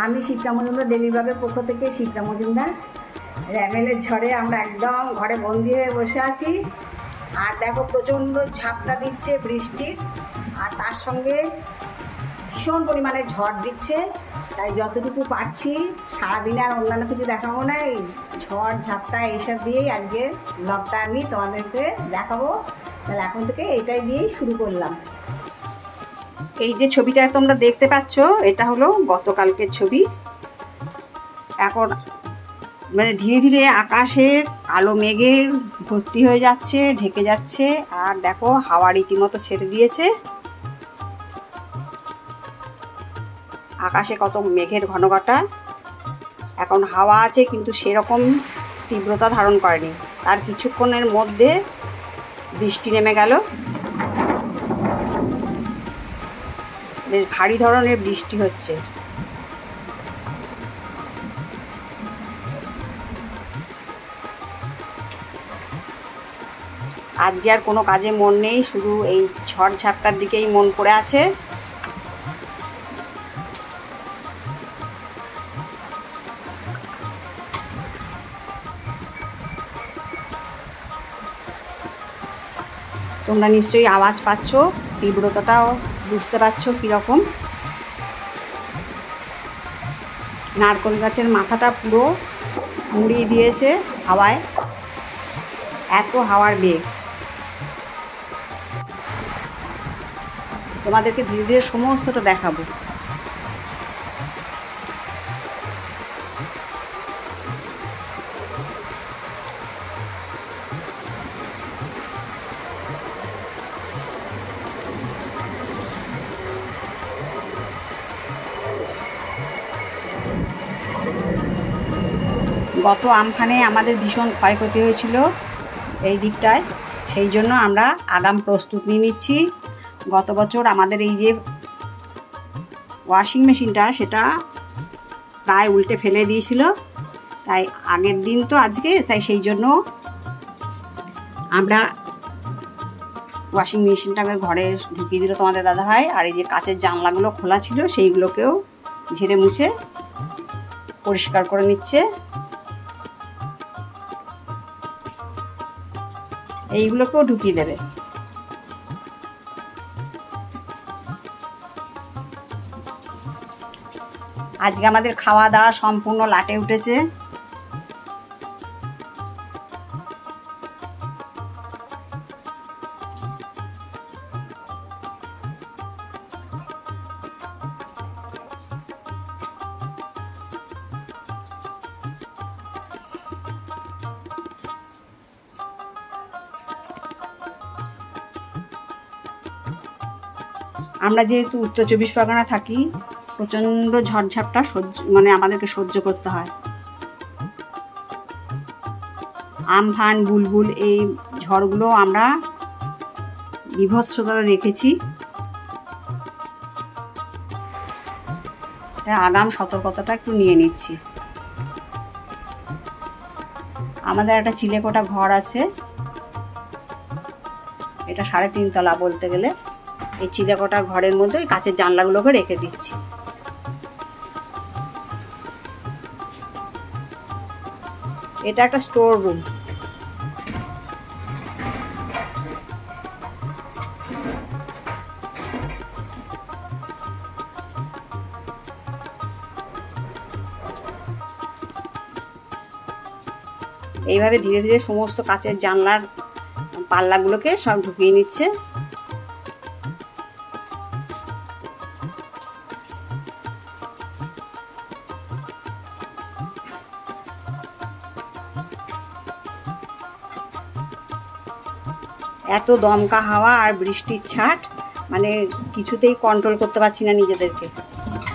আমি শিপ্রা মজুমদার ডেলি ব্লগের পক্ষ থেকে শিপ্রা মজুমদার। র্যামেলের ঝড়ে আমরা একদম ঘরে বন্দি হয়ে বসে আছি। আর দেখো প্রচণ্ড ঝাপটা দিচ্ছে বৃষ্টির, আর তার সঙ্গে ভীষণ পরিমাণে ঝড় দিচ্ছে। তাই যতটুকু পারছি সারাদিনে আর অন্যান্য কিছু দেখাবো না, এই ঝড় ঝাপটা এইসব দিয়েই আজকে ব্লগটা আমি তোমাদেরকে দেখাবো। তাহলে এখন থেকে এইটাই দিয়েই শুরু করলাম। এই যে ছবিটা তোমরা দেখতে পাচ্ছ, এটা হলো গতকালকের ছবি। এখন মানে ধীরে ধীরে আকাশের কালো মেঘের ভর্তি হয়ে যাচ্ছে, ঢেকে যাচ্ছে। আর দেখো হাওয়া রীতিমতো ছেড়ে দিয়েছে। আকাশে কত মেঘের ঘনঘটা। এখন হাওয়া আছে কিন্তু সেরকম তীব্রতা ধারণ করেনি। তার কিছুক্ষণের মধ্যে বৃষ্টি নেমে গেল। বেশ ভারী ধরনের বৃষ্টি হচ্ছে। আজকে আর কোনো কাজে মন নেই, শুধু এই ঝড় ঝাপটার দিকেই মন পড়ে আছে। তোমরা নিশ্চয়ই আওয়াজ পাচ্ছ, তীব্রতাটাও বুঝতে পারছো কীরকম। নারকেল গাছের মাথাটা পুরো মুড়িয়ে দিয়েছে হাওয়ায়, এত হাওয়ার বেগ। তোমাদেরকে ধীরে ধীরে সমস্তটা দেখাবো। গত আমফানে আমাদের ভীষণ ক্ষয়ক্ষতি হয়েছিল এই দিকটায়, সেই জন্য আমরা আগাম প্রস্তুত নিয়ে নিচ্ছি। গত বছর আমাদের এই যে ওয়াশিং মেশিনটা, সেটা প্রায় উল্টে ফেলে দিয়েছিল। তাই আগের দিন তো আজকে, তাই সেই জন্য আমরা ওয়াশিং মেশিনটাকে ঘরে ঢুকিয়ে দিল তোমাদের দাদাভাই। আর এই যে কাচের জানলাগুলো খোলা ছিল, সেইগুলোকেও ঝেড়ে মুছে পরিষ্কার করে নিচ্ছে। এইগুলোকেও ঢুকিয়ে দেবে। আজকে আমাদের খাওয়া দাওয়া সম্পূর্ণ লাটে উঠেছে। আমরা যেহেতু উত্তর 24 পরগনা থাকি, প্রচণ্ড ঝড়ঝাপটা মানে আমাদেরকে সহ্য করতে হয়। আমফান, বুলবুল, এই ঝড়গুলো আমরা বিভৎসতা দেখেছি। আগাম সতর্কতাটা একটু নিয়ে নিচ্ছি। আমাদের একটা চিলেকোঠা ঘর আছে, এটা 3.5 তলা বলতে গেলে। এই চিলেকোঠা ঘরের মধ্যে ওই কাচের জানলাগুলোকে রেখে দিচ্ছি। এটা একটা স্টোর রুম। এইভাবে ধীরে ধীরে সমস্ত কাচের জানলার পাল্লাগুলোকে সব ঢুকিয়ে নিচ্ছে। এত দমকা হাওয়া আর বৃষ্টির ছাট, মানে কিছুতেই কন্ট্রোল করতে পারছি না নিজেদেরকে।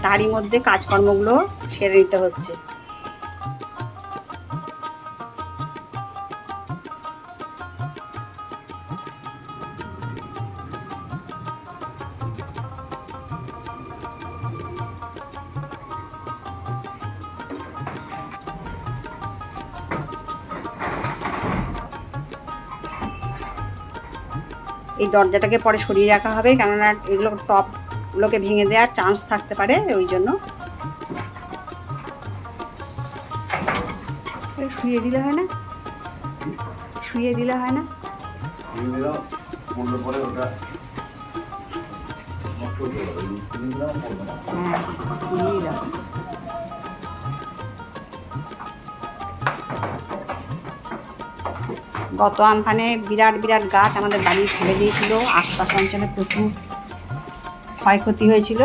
তারই মধ্যে কাজকর্মগুলো সেরে নিতে হচ্ছে। এই দরজাটাকে পরে সরিয়ে রাখা হবে, কেননা এগুলো টপগুলোকে ভেঙে দেওয়ার চান্স থাকতে পারে, ওই জন্য। একটু শুয়ে দিলে হয় না? শুয়ে দিলে হয় না? হ্যাঁ, গত আমফানে বিরাট বিরাট গাছ আমাদের বাড়ি ফেলে দিয়েছিল। আশপাশ অঞ্চলে প্রচুর ক্ষয়ক্ষতি হয়েছিল।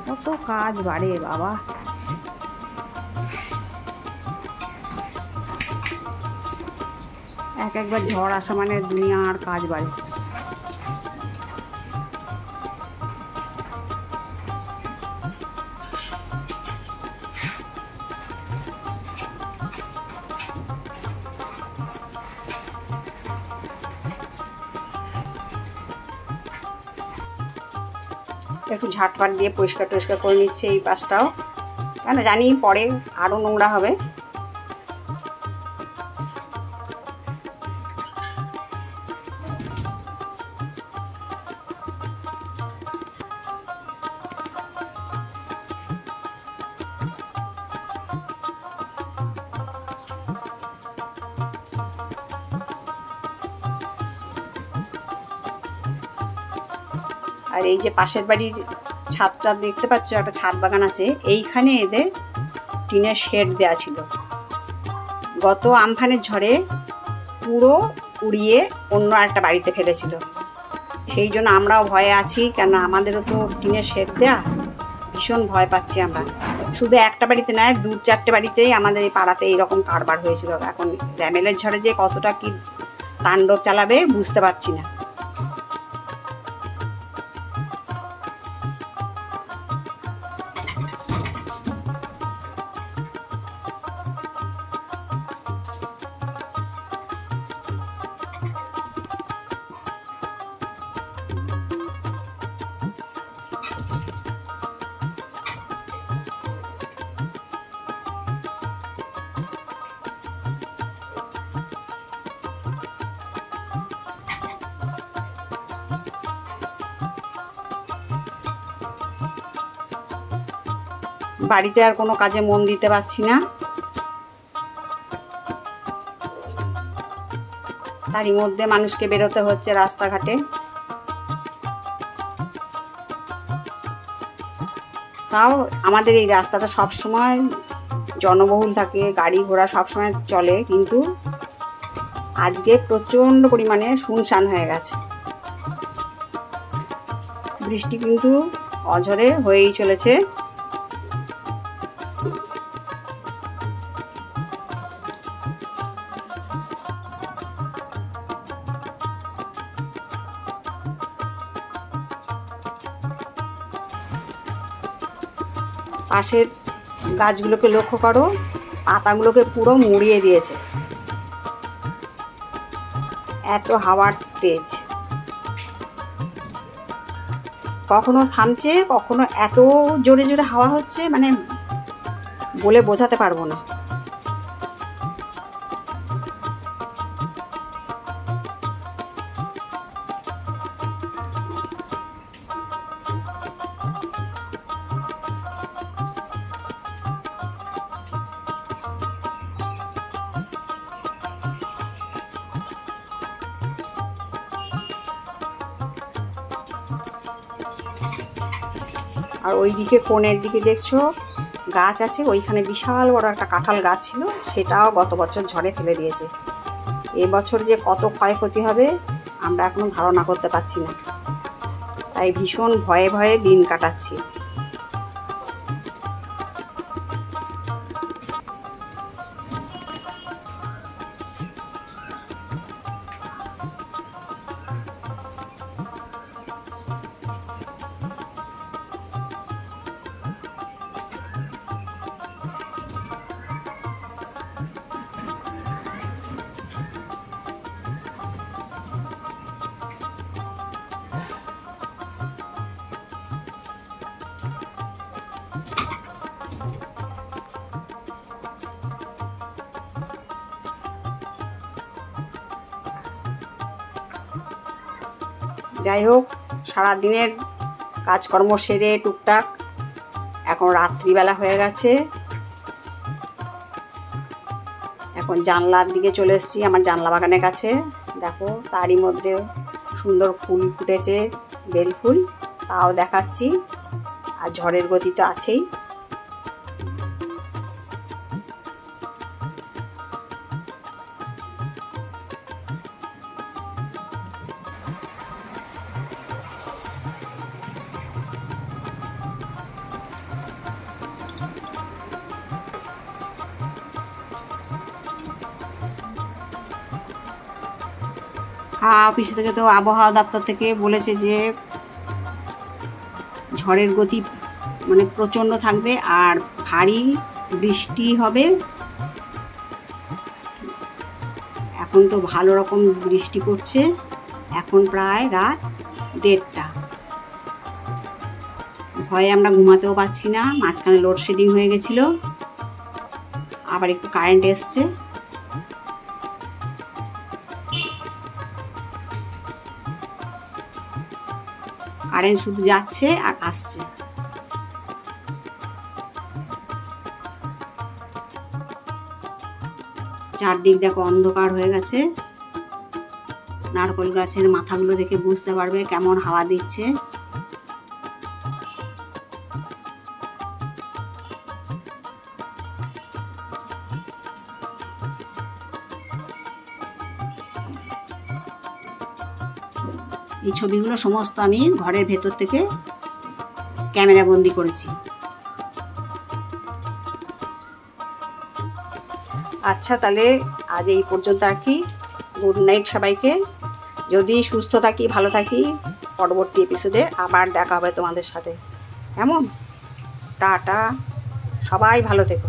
কত কাজ বাড়ে বাবা। একবার ঝড় আসা মানে দুনিয়ার কাজ বাড়ে। একটু ঝাঁটপাট দিয়ে পরিষ্কার টরিষ্কার করে নিচ্ছে এই পাশটাও, কেন জানি পরে আরও নোংরা হবে। আর এই যে পাশের বাড়ির ছাদটা দেখতে পাচ্ছ, একটা ছাদ বাগান আছে, এইখানে এদের টিনের শেড দেওয়া ছিল। গত আমফানের ঝড়ে পুরো উড়িয়ে অন্য একটা বাড়িতে ফেলেছিল। সেই জন্য আমরাও ভয়ে আছি, কেন আমাদেরও তো টিনের শেড দেয়া, ভীষণ ভয় পাচ্ছি আমরা। শুধু একটা বাড়িতে নয়, 2-4টে বাড়িতেই আমাদের এই পাড়াতে এইরকম কারবার হয়েছিল। এখন র্যামেলের ঝড়ে যে কতটা কি তাণ্ডব চালাবে বুঝতে পারছি না। বাড়িতে আর কোনো কাজে মন দিতে পারছি না। তারই মধ্যে মানুষকে বেরোতে হচ্ছে রাস্তাঘাটে। তাও আমাদের এই রাস্তাটা সবসময় জনবহুল থাকে, গাড়ি ঘোড়া সবসময় চলে, কিন্তু আজকে প্রচণ্ড পরিমাণে শুনশান হয়ে গেছে। বৃষ্টি কিন্তু অঝরে হয়েই চলেছে। পাশের গাছগুলোকে লক্ষ্য করো, পাতাগুলোকে পুরো মুড়িয়ে দিয়েছে, এত হাওয়ার তেজ। কখনো থামছে, কখনো এত জোরে জোরে হাওয়া হচ্ছে, মানে বলে বোঝাতে পারবো না। আর ওইদিকে কোণের দিকে দেখছো গাছ আছে, ওইখানে বিশাল বড় একটা কাঁঠাল গাছ ছিল, সেটাও গত বছর ঝড়ে ফেলে দিয়েছে। এবছর যে কত ক্ষয়ক্ষতি হবে আমরা এখনো ধারণা করতে পারছি না, তাই ভীষণ ভয়ে ভয়ে দিন কাটাচ্ছি। যাই হোক, সারাদিনের কাজকর্ম সেরে টুকটাক এখন রাত্রিবেলা হয়ে গেছে। এখন জানলার দিকে চলে এসেছি, আমার জানলা বাগানের কাছে। দেখো তারই মধ্যে সুন্দর ফুল ফুটেছে, বেল ফুল, তাও দেখাচ্ছি। আর ঝড়ের গতি তো আছেই। অফিস থেকে তো আবহাওয়া দপ্তর থেকে বলেছে যে ঝড়ের গতি মানে প্রচণ্ড থাকবে আর ভারী বৃষ্টি হবে। এখন তো ভালো রকম বৃষ্টি পড়ছে। এখন প্রায় রাত 1:30। ভয়ে আমরা ঘুমাতেও পারছি না। মাঝখানে লোডশেডিং হয়ে গেছিলো, আবার একটু কারেন্ট এসছে। কারেন্ট শুধু যাচ্ছে আর আসছে। চারদিক দেখো অন্ধকার হয়ে গেছে। নারকেল গাছের মাথাগুলো দেখে বুঝতে পারবে কেমন হাওয়া দিচ্ছে। এই ছবিগুলো সমস্ত আমি ঘরের ভেতর থেকে ক্যামেরা বন্দি করেছি। আচ্ছা, তাহলে আজ এই পর্যন্ত রাখি। গুড নাইট সবাইকে। যদি সুস্থ থাকি, ভালো থাকি, পরবর্তী এপিসোডে আবার দেখা হবে তোমাদের সাথে। কেমন? টাটা, সবাই ভালো থেকো।